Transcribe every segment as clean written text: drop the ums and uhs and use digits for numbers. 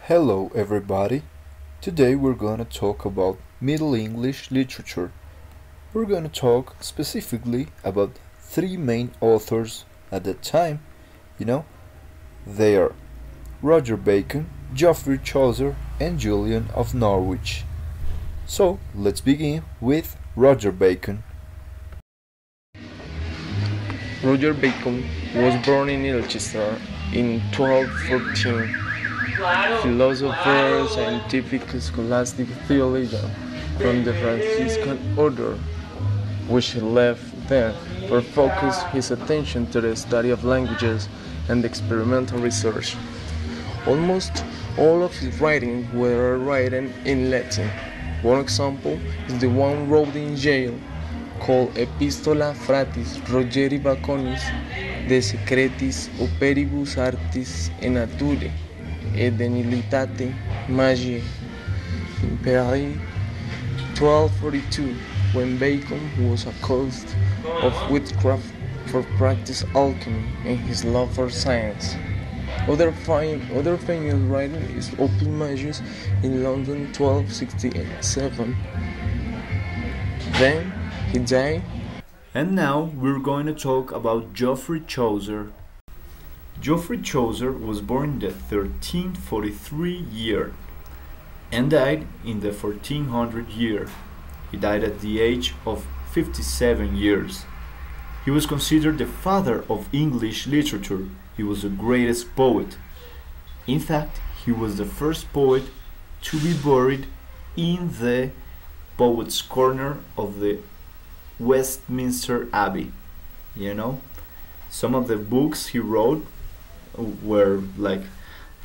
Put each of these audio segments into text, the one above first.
Hello everybody. Today we're gonna talk about Middle English literature. We're gonna talk specifically about three main authors at that time. You know, they are Roger Bacon, Geoffrey Chaucer, and Julian of Norwich. So let's begin with Roger Bacon. Roger Bacon was born in Ilchester in 1214. Philosopher, scientific, scholastic theologian from the Franciscan order, which he left then for focus his attention to the study of languages and experimental research. Almost all of his writings were written in Latin. One example is the one wrote in jail called Epistola Fratis Rogeri Baconis de Secretis Operibus Artis et Naturae et de Nihilitate Magiae in Paris 1242, when Bacon was accused of witchcraft for practice alchemy and his love for science. Other famous writing is Oplimagius in London 1267. Then he died. And now we're going to talk about Geoffrey Chaucer. Geoffrey Chaucer was born in the 1343 year and died in the 1400 year. He died at the age of 57 years. He was considered the father of English literature. He was the greatest poet. In fact, he was the first poet to be buried in the Poets' Corner of the Westminster Abbey. You know, some of the books he wrote were like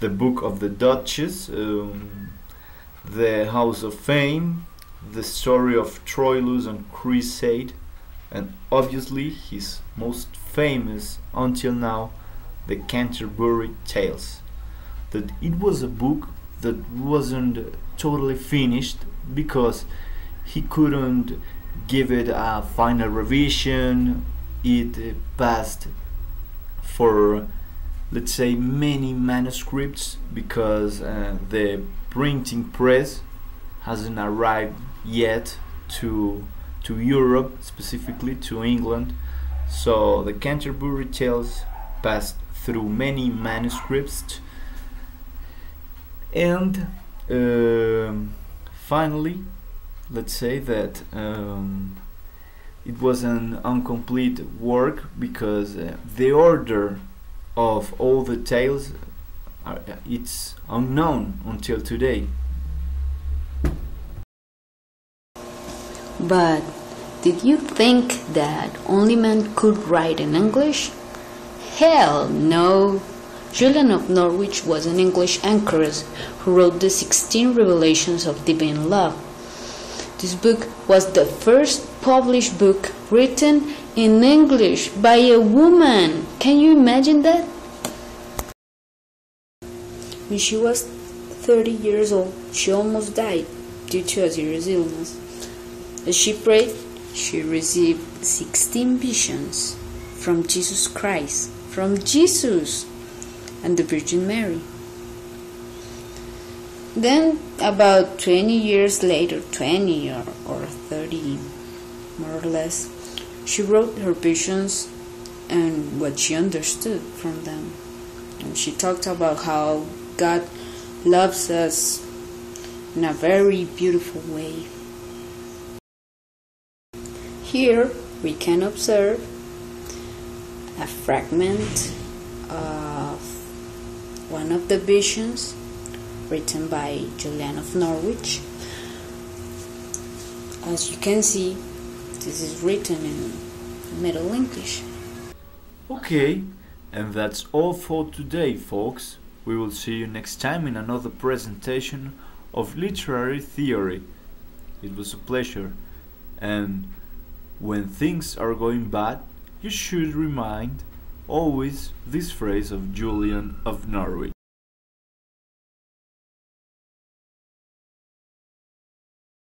the Book of the Duchess, the House of Fame, the Story of Troilus and Crusade, and obviously his most famous until now, the Canterbury Tales. That it was a book that wasn't totally finished because he couldn't give it a final revision. It passed for, let's say, many manuscripts because the printing press hasn't arrived yet to Europe, specifically to England. So the Canterbury Tales passed through many manuscripts, and finally, let's say that it was an incomplete work because the order of all the tales it's unknown until today. But did you think that only men could write in English? Hell no! Julian of Norwich was an English anchoress who wrote the 16 Revelations of Divine Love. This book was the first published book written in English by a woman. Can you imagine that? When she was 30 years old, she almost died due to a serious illness. As she prayed, she received 16 visions from Jesus Christ, from Jesus and the Virgin Mary. Then, about 20 years later, 20 or 30 more or less, she wrote her visions and what she understood from them. And she talked about how God loves us in a very beautiful way. Here we can observe a fragment of one of the visions written by Julian of Norwich. As you can see, this is written in Middle English. Okay, and that's all for today, folks. We will see you next time in another presentation of literary theory. It was a pleasure, and when things are going bad, you should remind always this phrase of Julian of Norwich.